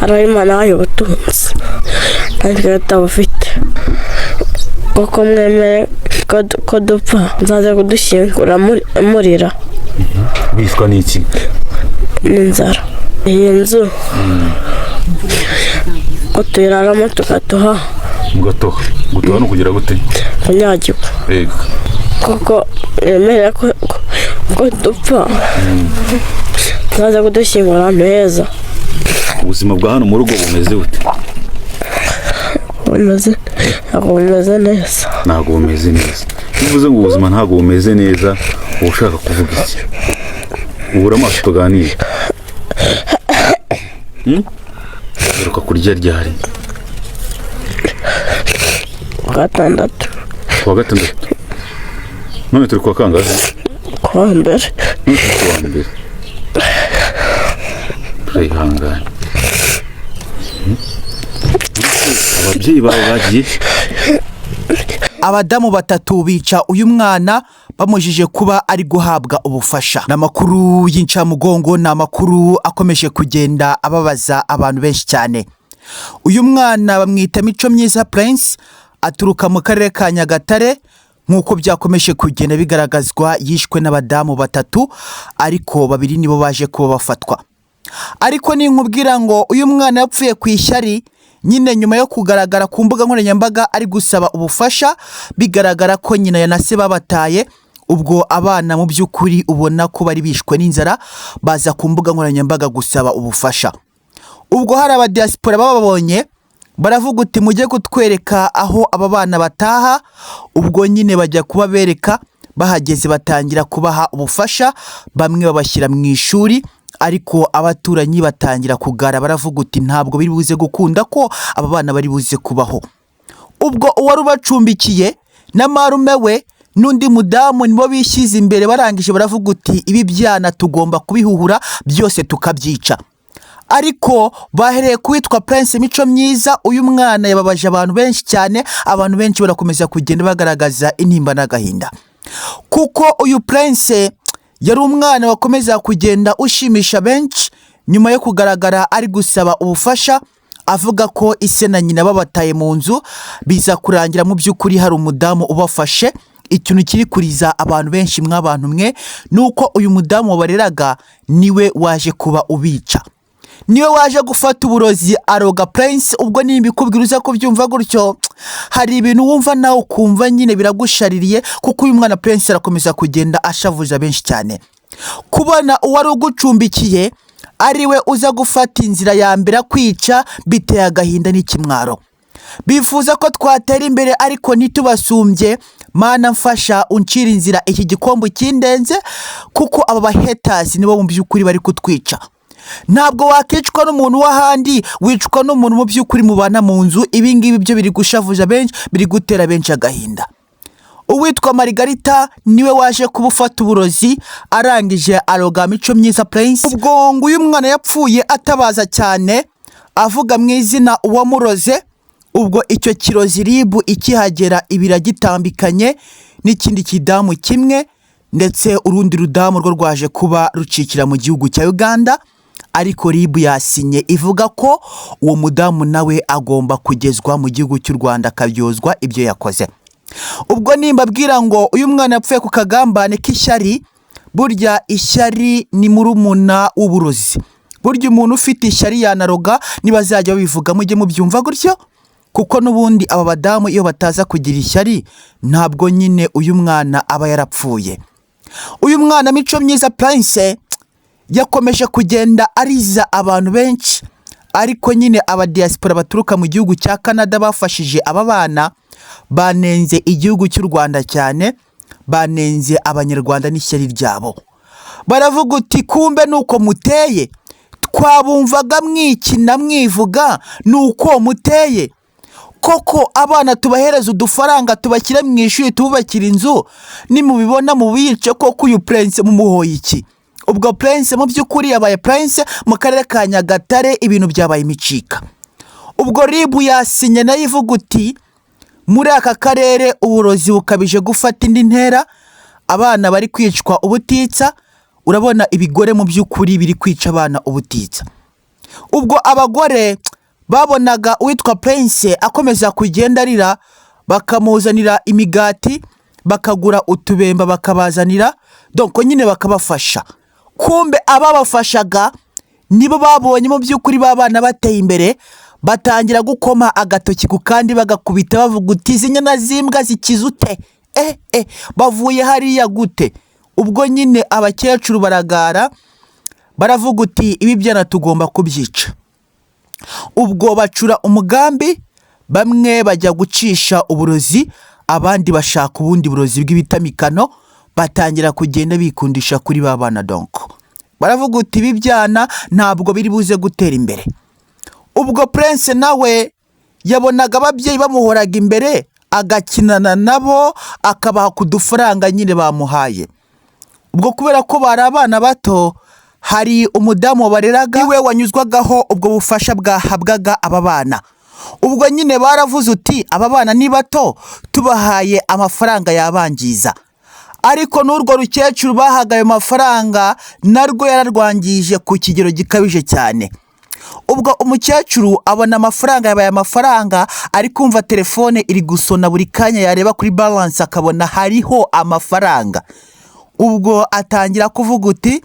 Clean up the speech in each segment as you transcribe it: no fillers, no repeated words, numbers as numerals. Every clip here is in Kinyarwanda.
Imana y'ubutunzi ariko atabufite kuko mwemere ko dupfa nzaza kudushyingura murira. Bishwa n'iki? N'inzara. Iyi nzu ko tuyiraramo tugatoha. Mugatoha no kugira gute? Kunyagirwa. Yego. Kuko mwemere ko dupfa nzaza kudushyingura ahantu heza. Ubuzima bwa hano mu rugo bumeze bute? Ntabwo bumeze neza. Ntabwo bumeze neza. Bivuze ngo ubuzima ntabwo bumeze neza, uba ushaka kuvuga iki? Ubura amaso tuganire. Uheruka kurya ryari? Gatandatu. Kuwa gatandatu. None turi kuwa kangahe? Kuwa mbere. Kuwa mbere. Turihangane. Ababyeyi babo bagiye. Abadamu batatu bica uyu mwana bamujije kuba ari guhabwa ubufasha. Namakuru y'incamugongo, namakuru akomeje kugenda ababaza abantu benshi cyane. Uyu mwana bamwita Mico Myiza Prince, aturuka mu karere ka Nyagatare. Nkuko byakomeje kugenda bigaragazwa, yishwe n'abadamu batatu ariko babiri nibo baje kuba bafatwa. Ariko ninkubwira ngo uyu mwana yapfuye ku ishyari nyine nyuma yo kugaragara ku mbuga nkoranyambaga ari gusaba ubufasha, bigaragara ko nyina yanase babataye. Ubwo abana mu by'ukuri ubona ko bari bishwe n'inzara, baza ku mbuga nkoranyambaga gusaba ubufasha. Ubwo hari abadiaspora bababonye baravuga uti mujye kutwereka aho aba bana bataha. Ubwo nyine bajya kuba bereka, bahageze batangira kubaha ubufasha, bamwe babashyira mu ishuri. Ariko abaturanyi batangira kugara, baravuga uti ntabwo biri buze gukunda ko aba bana bari buze kubaho. Ubwo uwari ubacumbikiye na marume we n'undi mudamu nibo bishyize imbere, barangije baravuga uti ibi byana tugomba kubihuhura byose tukabyica. Ariko bahereye kuwitwa Prince Mico Myiza, uyu mwana yababaje abantu benshi cyane. Abantu benshi barakomeza kugenda bagaragaza intimba n'agahinda, kuko uyu Prince yari umwana wakomeza kugenda ushimisha benshi nyuma yo kugaragara ari gusaba ubufasha, avuga ko ise na nyina babataye mu nzu, biza kurangira mu by'ukuri hari umudamu ubafashe. Ikintu kiri kuriza abantu benshi mw'abantu mwe nuko uyu mudamu wabareraga niwe waje kuba ubica, niwe waje gufata uburozi aroga Prince. Ubwo nimbikubwira uza kubyumva gutyo, hari ibintu wumva nawe ukumva nyine biragushaririye, kuko uyu mwana Prince arakomeza kugenda ashavuza benshi cyane. Kubona uwari ugucumbikiye ariwe uza gufata inzira ya mbere kwica, biteye agahinda n'ikimwaro. Bifuza ko twatera imbere ariko ntitubasumbye. Mana mfasha uncira inzira iki gikombe kindenze, kuko aba bahaters nibo mu by'ukuri bari kutwica. Ntabwo wakicwa n'umuntu w'ahandi, wicwa n'umuntu mu by'ukuri mubana mu nzu. Ibi ngibi byo biri gushavuza benshi, biri gutera benshi agahinda. Uwitwa Margarita niwe waje kubufata uburozi, arangije aroga Mico Myiza Prince. Ubwo ngo uyu mwana yapfuye atabaza cyane, avuga mu izina uwamuroze. Ubwo icyo kirozi ribu ikihagera ibiragitambikanye n'ikindi kidamu kimwe, ndetse urundi rudamu rwo rwaje kuba rucikira mu gihugu cya Uganda. Ariko ribu yasinye ivuga ko uwo mudamu nawe agomba kugezwa mu gihugu cy'u Rwanda akabyozwa ibyo yakoze. Ubwo nimbabwira ngo uyu mwana yapfuye ku kagambane k'ishyari, burya ishyari ni murumuna w'uburozi. Burya umuntu ufite ishyari yanaroga, nibazajya babivuga mujye mubyumva gutyo, kuko nubundi aba badamu iyo bataza kugira ishyari ntabwo nyine uyu mwana aba yarapfuye. Uyu mwana Mico Myiza Prince yakomeje kugenda ariza abantu benshi, ariko nyine abadiaspora baturuka mu gihugu cya Canada bafashije aba bana banenze igihugu cy'u Rwanda cyane, banenze abanyarwanda n'ishyari ryabo. Baravuga uti kumbe nuko muteye, twabumvaga mwikina mwivuga nuko muteye. Koko abana tubahereza udufaranga tubakira mu ishuri tububakira inzu, nimubibona mu bice koko uyu Prince mumuhoye iki? Ubwo Prince mu by'ukuri yabaye Prince mu karere ka Nyagatare, ibintu byabaye imicika. Ubwo ribu yasinye nayo ivuga uti muri aka karere uburozi bukabije gufata indi ntera, abana bari kwicwa ubutitsa. Urabona ibigore mu by'ukuri biri kwica abana ubutitsa. ubwo abagore babonaga uwitwa Prince akomeza kugenda arira, bakamuzanira imigati, bakagura utubemba bakabazanira, donc nyine bakabafasha. Kumbe ababafashaga nibo babonye mu by'ukuri babana bateye imbere, batangira gukoma agatoki ku kandi bagakubita bavuga uti izi nyana zimbwa zikizute, bavuye hariya gute? Ubwo nyine abakecuru baragara, baravuga uti ibi byana tugomba kubyica. Ubwo bacura umugambi, bamwe bajya gucisha uburozi, abandi bashaka ubundi burozi bw'ibitamikano, batangira kugenda bikundisha kuri babana. Donc baravuga uti ibi byana ntabwo biri buze gutera imbere. Ubwo Prince nawe yabonaga ababyeyi bamuhoraga imbere, agakinana nabo, akabaha kudufaranga nyine bamuhaye. Ubwo kubera ko bari abana bato, hari umudamu bareraga iwe wanyuzwagaho ubwo bufasha bwahabwaga aba bana. Ubwo nyine baravuze uti aba bana ni bato, tubahaye amafaranga yabangiza. Ariko n'urwo rukecuru bahaga ayo mafaranga narwo yararwangije ku kigero gikabije cyane. Ubwo umukecuru abona amafaranga yabaye amafaranga, ari kumva telefone iri gusona buri kanya, yareba kuri balance akabona hariho amafaranga. Ubwo atangira kuvuga uti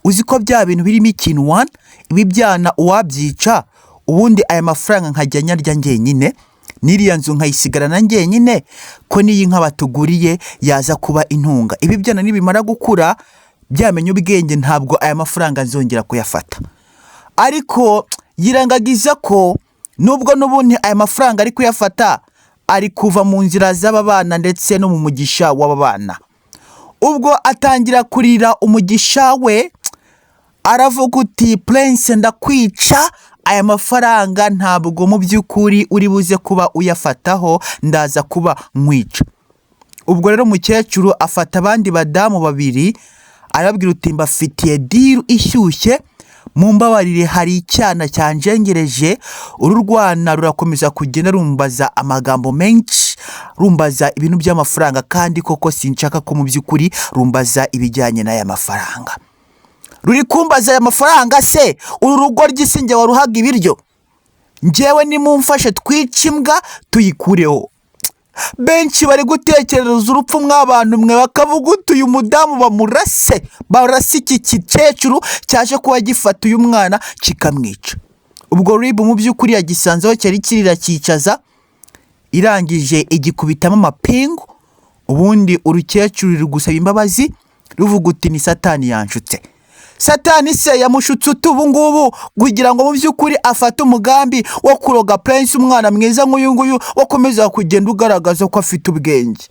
uzi ko bya bintu birimo ikintu one, ibi byana uwabyica, ubundi aya mafaranga nkajya nyarya njyenyine, n'iriya nzu nkayisigarana njyenyine, ko n'iyi nka batuguriye yaza kuba intunga. Ibi byana nibimara gukura byamenye ubwenge, ntabwo aya mafaranga nzongera kuyafata. Ariko yirangagiza ko nubwo n'ubundi aya mafaranga ari kuyafata, ari kuva mu nzira z'aba bana ndetse no mu mugisha w'aba bana. Ubwo atangira kurira umugisha we, aravuga uti Prince ndakwica, aya mafaranga ntabwo mu by'ukuri uri buze kuba uyafataho, ndaza kuba nkwica. Ubwo rero umukecuru afata abandi badamu babiri, arababwira uti mbafitiye deal ishyushye, mumbabarire hari icyana cyanjengereje, uru rwana rurakomeza kugenda rumbaza amagambo menshi, rumbaza ibintu by'amafaranga, kandi koko sinshaka ko mu by'ukuri rumbaza ibijyanye n'aya mafaranga. Ruri kumbaza aya mafaranga se, uru rugo ry'isinge waruhaga ibiryo? Njyewe nimumfashe twice imbwa tuyikureho. Benshi bari gutekereza urupfu mw'abantu mwe, bakavuga uti uyu mudamu bamurase, barase iki kicecuru cyaje kuba gifata uyu mwana kikamwica. Ubwo RIB mu by'ukuri yagisanzeho cyari kirira cyicaza, irangije igikubitamo amapingu, ubundi urukecuru ruri gusaba imbabazi, ruvuga uti ni Satani yanshutse. Satani se yamushutse ubu ngubu kugira ngo mu by'ukuri afate umugambi wo kuroga Prince, umwana mwiza nk'uyu nguyu wakomeza kugenda ugaragaza ko afite ubwenge.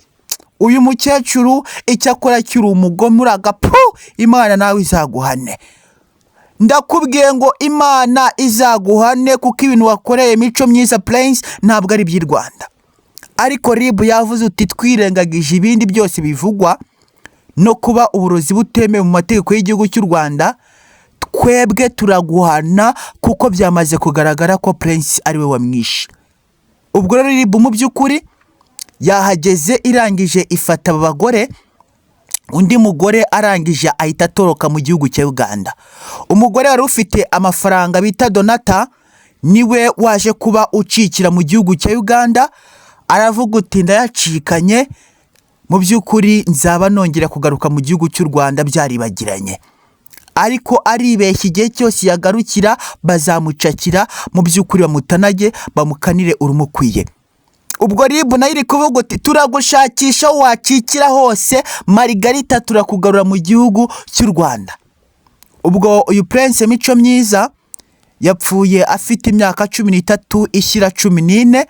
Uyu mukecuru icyo akora kiri umugome, uragapu, Imana nawe izaguhane. Ndakubwiye ngo Imana izaguhane, kuko ibintu wakoreye Mico Myiza Prince ntabwo ari by'i Rwanda. Ariko RIB yavuze uti twirengagije ibindi byose bivugwa no kuba uburozi butemewe mu mategeko y'igihugu cy'u Rwanda, twebwe turaguhana kuko byamaze kugaragara ko Prince ari we wamwishe. Ubwo rero RIB mu by'ukuri yahageze, irangije ifata aba bagore, undi mugore arangije ahita atoroka mu gihugu cya Uganda. Umugore wari ufite amafaranga bita Donata niwe waje kuba ucikira mu gihugu cya Uganda, aravuga uti ndayacikanye, mu by'ukuri nzaba nongera kugaruka mu gihugu cy'u Rwanda byaribagiranye. Ariko aribeshya, igihe cyose yagarukira bazamucakira, mu by'ukuri bamutanage bamukanire urumukwiye. Ubwo RIB nayo iri kuvuga uti turagushakisha wacikira hose, Margarita turakugarura mu gihugu cy'u Rwanda. Ubwo uyu Prince Mico Myiza yapfuye afite imyaka 13 ishyira 14.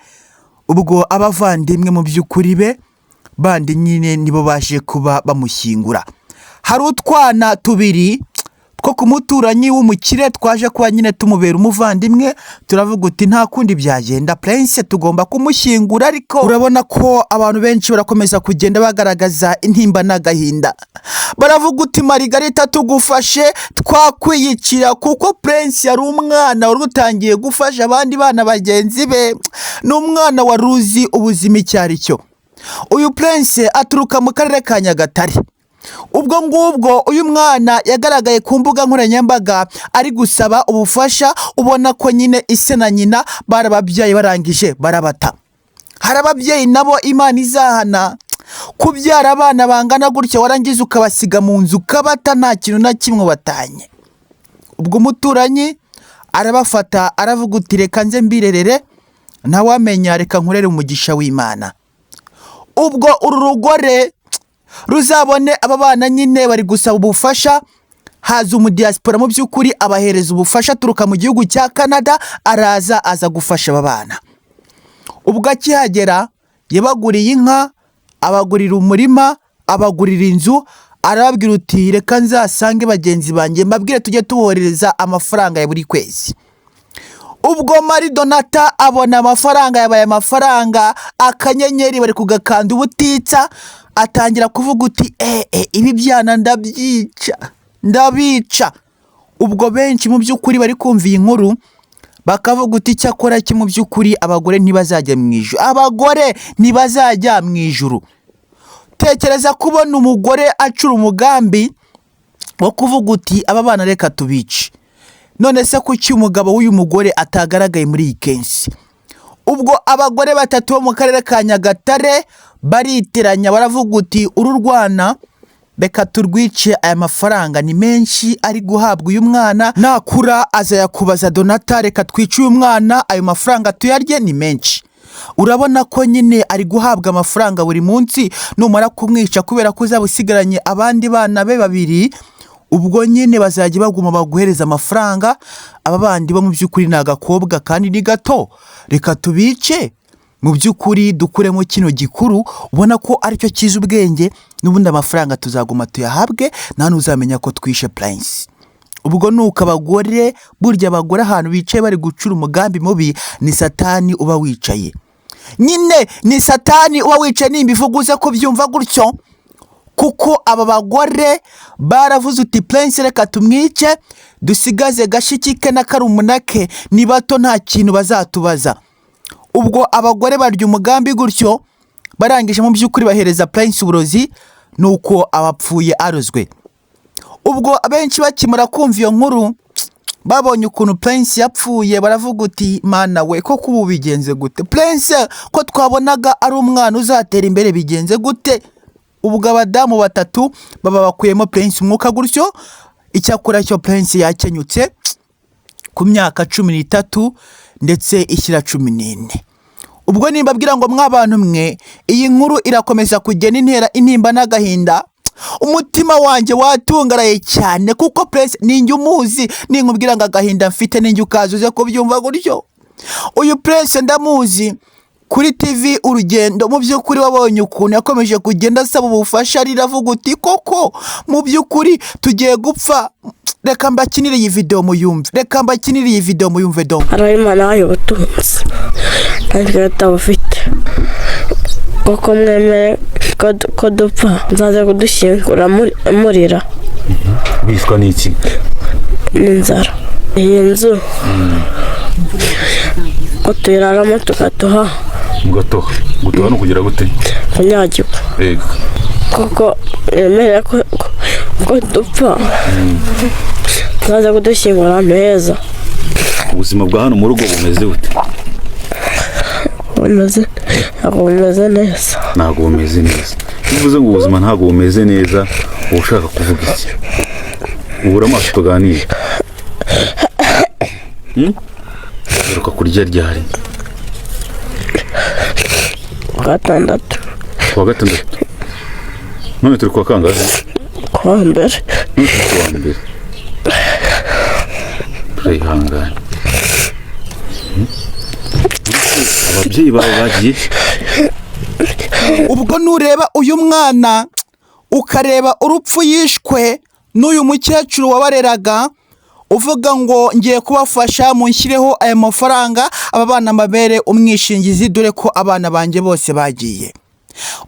Ubwo abavandimwe mu by'ukuri be bandi nyine nibo baje kuba bamushyingura. Hari utwana tubiri two kumuturanyi w'umukire twaje kuba nyine tumubera umuvandimwe, turavuga uti nta kundi byagenda, Prince tugomba kumushyingura. Ariko urabona ko abantu benshi barakomeza kugenda bagaragaza intimba n'agahinda, baravuga uti Margarita tugufashe twakwiyicira, kuko Prince yari umwana wari utangiye gufasha abandi bana bagenzi be, n'umwana waruzi ubuzima icyo ari cyo. Uyu Prince aturuka mu karere ka Nyagatare, ubwo ngubwo uyu mwana yagaragaye ku mbuga nkoranyambaga ari gusaba ubufasha, ubona ko nyine ise na nyina barababyaye barangije barabata. Hari ababyeyi nabo Imana izahana kubyara abana bangana gutya warangiza ukabasiga mu nzu ukabata nta kintu na kimwe batanye. Ubwo umuturanyi arabafata aravuga uti reka nze mbirerere ntawamenya, reka nkurere umugisha w'Imana. Ubwo uru rugore ruzabone aba bana nyine bari gusaba ubufasha, haza umudiaspora mu by'ukuri abahereza ubufasha aturuka mu gihugu cya Canada, aza gufasha aba bana. Ubwo akihagera yabaguriye inka, abagurira umurima, abagurira inzu, arababwira uti reka nzasange bagenzi banjye mbabwire tujye tuboherereza amafaranga ya buri kwezi. Ubwo Marie Donata abona amafaranga yabaye amafaranga, akanyenyeri bari kugakanda ubutitsa, atangira kuvuga uti ibi byana ndabica. Ubwo benshi mu by'ukuri bari kumva iyi nkuru bakavuga uti cyakora ki mu by'ukuri abagore ntibazajya mu ijuru, abagore ntibazajya mu ijuru. Tekereza kubona umugore acura umugambi wo kuvuga uti aba bana reka tubice. None se kuki umugabo w'uyu mugore atagaragaye muri iyi kensi? Ubwo abagore batatu bo mu karere ka Nyagatare bariteranya baravuga uti uru rwana reka turwice, aya mafaranga ni menshi ari guhabwa uyu mwana, nakura azayakubaza Donata, reka twice uyu mwana ayo mafaranga tuyarye ni menshi. Urabona ko nyine ari guhabwa amafaranga buri munsi, numara kumwica kubera ko uzaba usigaranye abandi bana be babiri, ubwo nyine bazajya baguma baguhereza amafaranga. Aba bandi bo mu by'ukuri ni agakobwa kandi ni gato, reka tubice mu by'ukuri dukuremo kino gikuru, ubona ko aricyo kiza ubwenge, n'ubundi amafaranga tuzaguma tuyahabwe, nta n'uzamenya ko twishe Prince. Ubwo nuko abagore, burya abagore ahantu bicaye bari gucura umugambi mubi ni satani uba wicaye, nyine ni satani uba wicaye. Nimba ivuguze ko byumva gutyo, kuko aba bagore baravuze uti Prince reka tumwice dusigaze gashikike na karumunake, ni bato nta kintu bazatubaza. Ubwo abagore barya umugambi gutyo, barangije mu by'ukuri bahereza Prince uburozi, nuko abapfuye arozwe. Ubwo abenshi bakimara kumva iyo nkuru babonye ukuntu Prince yapfuye, baravuga uti mana we ko kubu bigenze gute, Prince ko twabonaga ari umwana uzatera imbere bigenze gute? Ubwo abadamu batatu baba bakuyemo Prince umwuka gutyo. Icyakora cyo Prince yakenyutse ku myaka 13 ndetse ishyira 14. Ubwo nimbabwira ngo mwabantu mwe, iyi nkuru irakomeza kugena intera intimba n'agahinda, umutima wanjye watungaraye cyane, kuko Prince ninjye umuzi, ninkubwira ngo agahinda mfite ninjye ukazuze ko byumva gutyo. Uyu Prince ndamuzi kuri TV Urugendo, mu by'ukuri wabonye ukuntu yakomeje kugenda asaba ubufasha, riravuga uti koko mu by'ukuri tugiye gupfa. Reka mbakinire iyi video muyumve, donc hari Imana y'ubutunzi kandi atabufite, koko mwemere ko dupfa nzaza kudushyingura murira. Bishwa n'iki? N'inzara. Iyi nzu ko tuyiraramo tugatoha. Mugatoha no kugira gute? Kunyagirwa. Yego. Koko mwemere ko dupfa nzaza kudushyingura ahantu heza. Ubuzima bwa hano mu rugo bumeze gute? Bumeze neza. Ntabwo bumeze neza. Bivuze ngo ubuzima ntabwo bumeze neza, ushaka kuvuga iki? Ubura amaso tuganire. Uruka kurya ryari? Gatandatu. Kuwa gatandatu. None turi kwa kangahe? Kuwa mbere. Kuwa mbere. Turihangane. Ababyeyi babo bagiye. Ubwo nureba uyu mwana ukareba urupfu yishwe n'uyu mukecuru wabareraga, uvuga ngo ngiye kubafasha munshyireho aya mafaranga, aba bana mabere umwishingizi dore ko abana banjye bose bagiye.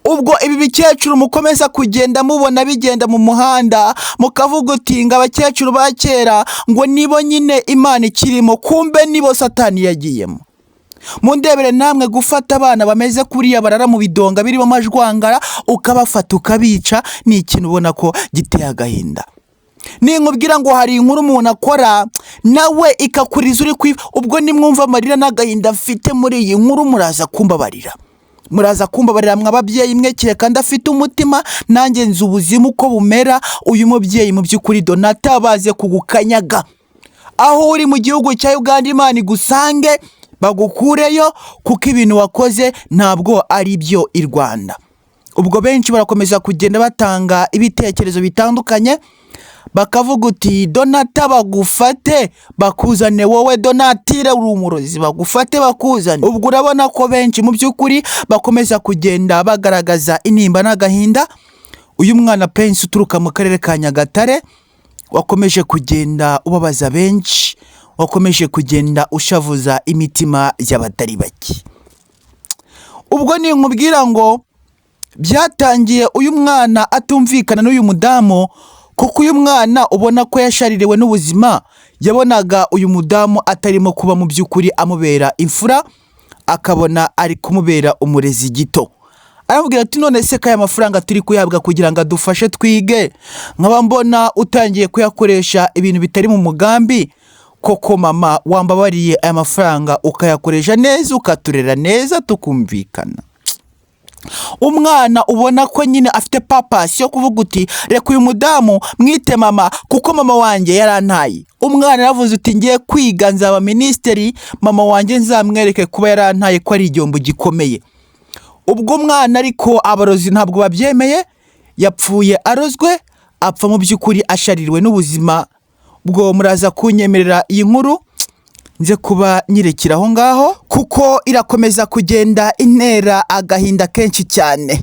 Ubwo ibi bikecuru mukomeza kugenda mubona bigenda mu muhanda, mukavuga uti ngo abakecuru ba kera ngo nibo nyine Imana ikirimo, kumbe nibo satani yagiyemo. mundebere namwe gufata abana bameze kuriya barara mu bidonga birimo amajwangara ukabafata ukabica ni ikintu ubona ko giteye agahinda. Ninkubwira ngo hari inkuru umuntu akora nawe ikakuriza uri kwiva, ubwo nimwumva amarira n'agahinda mfite muri iyi nkuru muraza kumbabarira mw'ababyeyi mwe, kereka ndafite umutima nanjye nzi ubuzima uko bumera. Uyu mubyeyi mu by'ukuri Donata baze kugukanyaga aho uri mu gihugu cya Uganda, Imana igusange bagukureyo kuko ibintu wakoze ntabwo ari byo i Rwanda. Ubwo benshi barakomeza kugenda batanga ibitekerezo bitandukanye, bakavuga uti Donata bagufate bakuzane, wowe Donatire uri umurozi, bagufate bakuzane. Ubwo urabona ko benshi mu by'ukuri bakomeza kugenda bagaragaza intimba n'agahinda. Uyu mwana Pence uturuka mu karere ka Nyagatare wakomeje kugenda ubabaza benshi, wakomeje kugenda ushavuza imitima y'abatari bake. Ubwo ninkubwira ngo byatangiye uyu mwana atumvikana n'uyu mudamu, kuko uyu mwana ubona ko yashaririwe n'ubuzima, yabonaga uyu mudamu atarimo kuba mu by'ukuri amubera imfura, akabona ari kumubera umurezi gito. Aramubwira ati none se kaya mafaranga turi kuyahabwa kugira ngo adufashe twige, nkaba mbona utangiye kuyakoresha ibintu bitari mu mugambi, koko mama wambabariye aya mafaranga ukayakoresha neza ukaturera neza tukumvikana. Umwana ubona ko nyine afite papasi yo kuvuga uti reka uyu mudamu mwite mama kuko mama wanjye yarantaye. Umwana yavuze uti ngiye kwiga nzaba minisitiri, mama wanjye nzamwereke kuba yarantaye ko ari igihombo gikomeye. Ubwo umwana ariko abarozi ntabwo babyemeye, yapfuye arozwe, apfa mu by'ukuri ashaririwe n'ubuzima. Ubwo muraza kunyemerera iyi nkuru nze kuba nyirekira aho ngaho kuko irakomeza kugenda intera agahinda kenshi cyane.